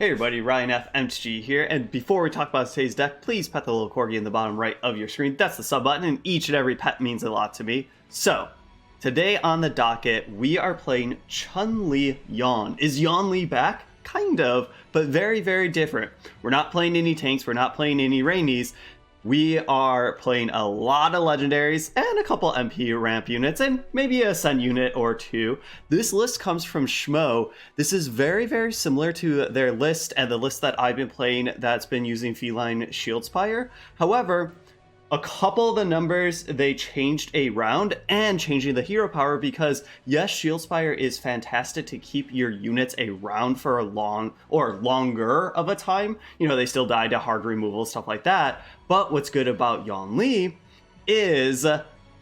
Hey everybody, Ryan FMTG here, and before we talk about today's deck, please pet the little corgi in the bottom right of your screen. That's the sub button, and each and every pet means a lot to me. So, today on the docket, we are playing Chun Yawn. Is Yawn back? Kind of, but very, very different. We're not playing any tanks, we're not playing any rainies. We are playing a lot of legendaries and a couple MP ramp units and maybe a Ascend unit or two. This list comes from Schmo. This is very, very similar to their list and the list that I've been playing that's been using Feline Shieldspire. However, a couple of the numbers they changed around and changing the hero power because yes, Shieldspire is fantastic to keep your units around for a long or longer of a time. You know, they still die to hard removal, stuff like that. But what's good about Yawn is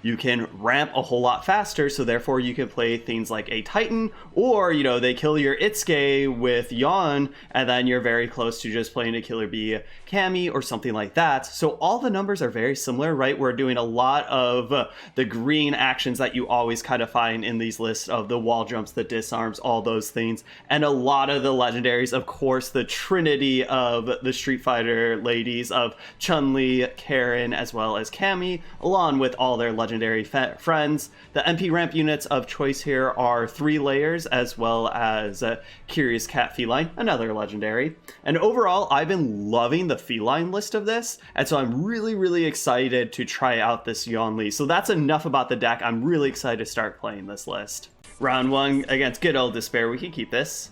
you can ramp a whole lot faster, so therefore you can play things like a Titan, or, you know, they kill your Itsuke with Yawn, and then you're very close to just playing a Killer Bee Cammy or something like that. So all the numbers are very similar, right? We're doing a lot of the green actions that you always kind of find in these lists of the wall jumps, the disarms, all those things, and a lot of the legendaries, of course, the trinity of the Street Fighter ladies of Chun-Li, Karen, as well as Cammy, along with all their legendary friends. The MP ramp units of choice here are 3 layers, as well as Curious Cat Feline, another legendary. And overall, I've been loving the feline list of this, and so I'm really, really excited to try out this Yawn. So that's enough about the deck. I'm really excited to start playing this list. Round 1 against good old Despair. We can keep this.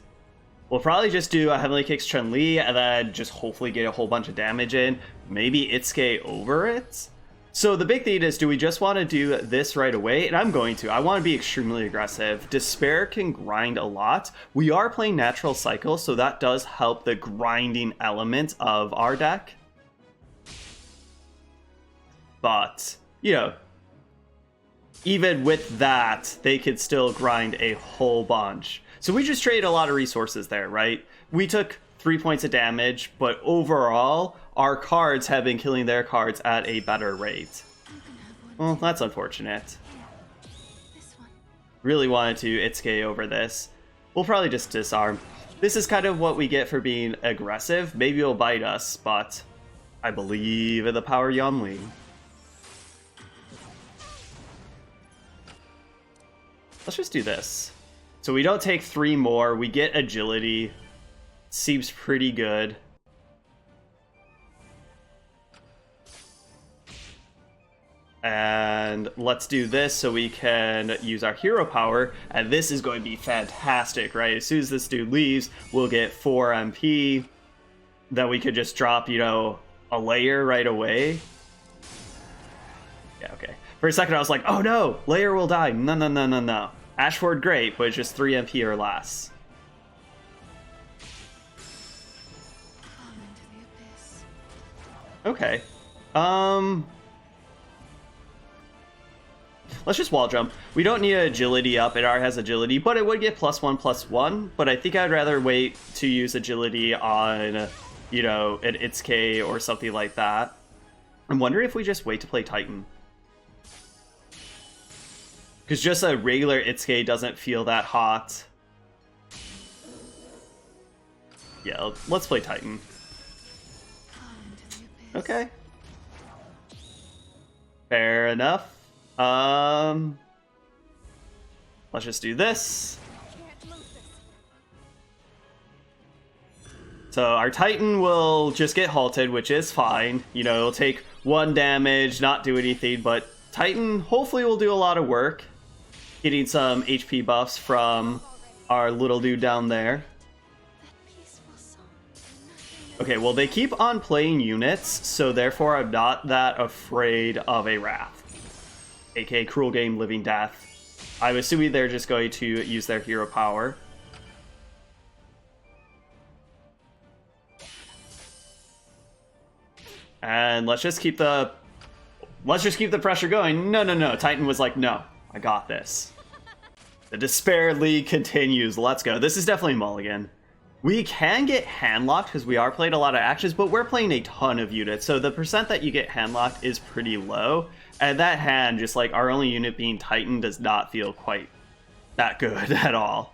We'll probably just do a Heavenly Kicks Chun-Li, and then just hopefully get a whole bunch of damage in. Maybe Itsuke over it? So the big thing is, do we just want to do this right away? And I'm going to. I want to be extremely aggressive. Despair can grind a lot. We are playing Natural Cycle, so that does help the grinding element of our deck. But, you know, even with that, they could still grind a whole bunch. So we just traded a lot of resources there, right? We took 3 points of damage, but overall, our cards have been killing their cards at a better rate. Well, that's unfortunate. Really wanted to Itsuke over this. We'll probably just disarm. This is kind of what we get for being aggressive. Maybe it'll bite us, but I believe in the power Yawn. Let's just do this. So we don't take 3 more. We get agility. Seems pretty good. And let's do this so we can use our hero power, and this is going to be fantastic, right? As soon as this dude leaves, we'll get 4 MP that we could just drop, you know, a layer right away. Yeah, okay. For a second I was like, oh no, layer will die. No, no, no, no, no. Ashford, great, but it's just 3 MP or less. Okay. Let's just wall jump. We don't need agility up. It already has agility, but it would get +1/+1. But I think I'd rather wait to use agility on, you know, an Itsuke or something like that. I'm wondering if we just wait to play Titan. Because just a regular Itsuke doesn't feel that hot. Yeah, let's play Titan. Okay. Fair enough. Let's just do this. So our Titan will just get halted, which is fine. You know, it'll take 1 damage, not do anything, but Titan hopefully will do a lot of work. Getting some HP buffs from our little dude down there. Okay, well, they keep on playing units, so therefore I'm not that afraid of a Wrath. aka Cruel Game, Living Death. I'm assuming they're just going to use their hero power. And let's just keep the pressure going. No, no, no. Titan was like, no, I got this. The Despair League continues. Let's go. This is definitely mulligan. We can get handlocked because we are playing a lot of actions, but we're playing a ton of units, so the percent that you get handlocked is pretty low. And that hand, just like our only unit being Titan, does not feel quite that good at all.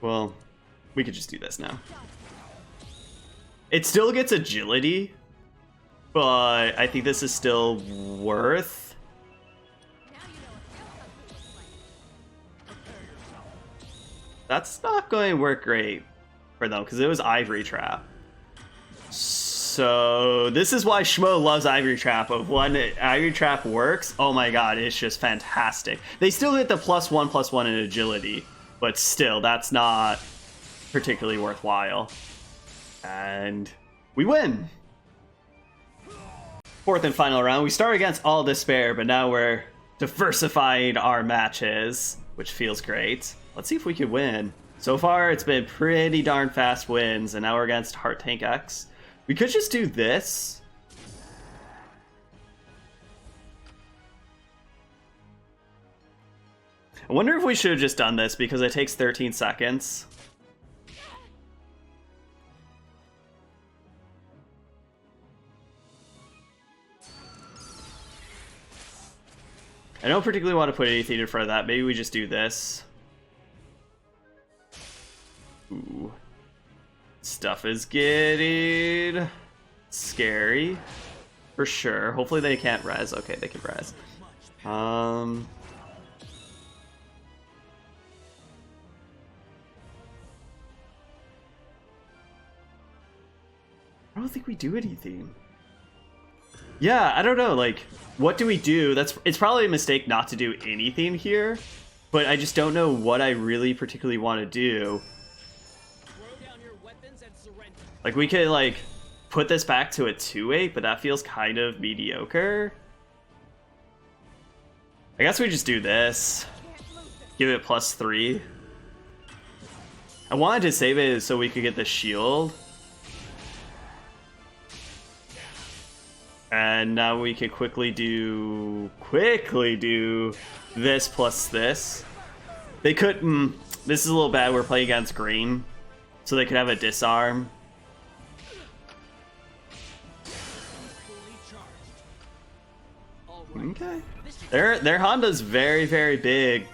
Well, we could just do this now. It still gets agility, but I think this is still worth. That's not going to work great for them because it was Ivory Trap. So this is why Schmo loves Ivory Trap. Of when Ivory Trap works, oh my god, it's just fantastic. They still get the +1/+1 in agility, but still, that's not particularly worthwhile. And we win! Fourth and final round. We start against All Despair, but now we're diversifying our matches, which feels great. Let's see if we can win. So far, it's been pretty darn fast wins, and now we're against Heart Tank X. We could just do this. I wonder if we should have just done this because it takes 13 seconds. I don't particularly want to put anything in front of that. Maybe we just do this. Ooh. Stuff is getting scary. For sure. Hopefully they can't res. Okay, they can res. I don't think we do anything. Yeah, I don't know, like, what do we do? It's probably a mistake not to do anything here, but I just don't know what I really particularly want to do. Like, we could, like, put this back to a 2-8, but that feels kind of mediocre. I guess we just do this. Give it +3. I wanted to save it so we could get the shield. And now we could quickly do this plus this. They couldn't. This is a little bad. We're playing against green, so they could have a disarm. Okay. Their Honda's very, very big,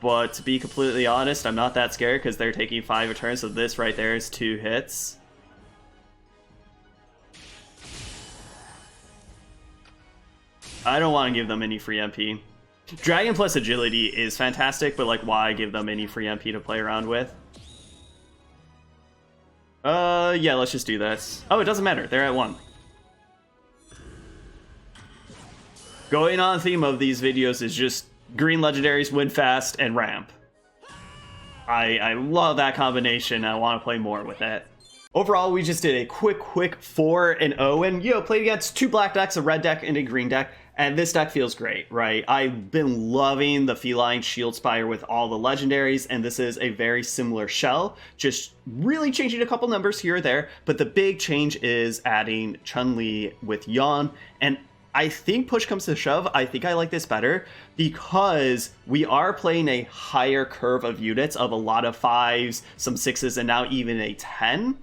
but to be completely honest, I'm not that scared because they're taking 5 returns. So this right there is 2 hits. I don't want to give them any free MP. Dragon plus agility is fantastic, but like, why give them any free MP to play around with? Yeah, let's just do this. Oh, it doesn't matter. They're at 1. Going on theme of these videos is just green legendaries, win fast, and ramp. I love that combination. I want to play more with it. Overall, we just did a quick 4-0, and played against 2 black decks, a red deck, and a green deck. And this deck feels great, right? I've been loving the Feline Shield Spire with all the legendaries, and this is a very similar shell, just really changing a couple numbers here or there. But the big change is adding Chun-Li with Yawn, and I think push comes to shove, I think I like this better because we are playing a higher curve of units of a lot of 5s, some 6s, and now even a 10.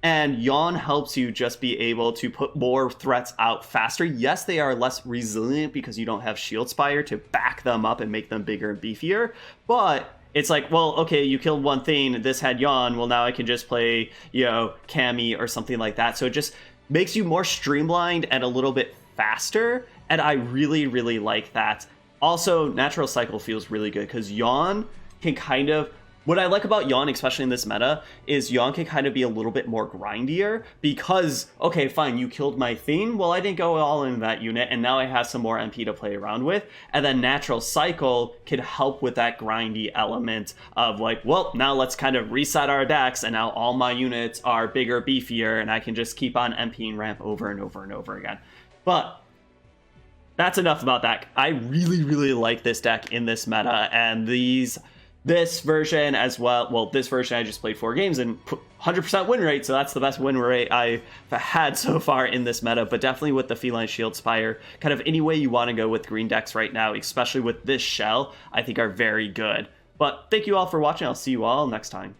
And Yawn helps you just be able to put more threats out faster. Yes, they are less resilient because you don't have Shield Spire to back them up and make them bigger and beefier. But it's like, well, okay, you killed one thing, this had Yawn, well now I can just play, Cammy or something like that. So it just makes you more streamlined and a little bit faster. And I really, really like that. Also, Natural Cycle feels really good because Yawn can kind of... What I like about Yawn, especially in this meta, is Yawn can kind of be a little bit more grindier because, okay, fine, you killed my thing, well, I didn't go all in that unit, and now I have some more MP to play around with, and then Natural Cycle can help with that grindy element of like, well, now let's kind of reset our decks, and now all my units are bigger, beefier, and I can just keep on MPing ramp over and over and over again. But that's enough about that. I really, really like this deck in this meta, and this version as well, this version I just played 4 games and 100% win rate, so that's the best win rate I've had so far in this meta, but definitely with the Feline Shield Spire, kind of any way you want to go with green decks right now, especially with this shell, I think are very good. But thank you all for watching, I'll see you all next time.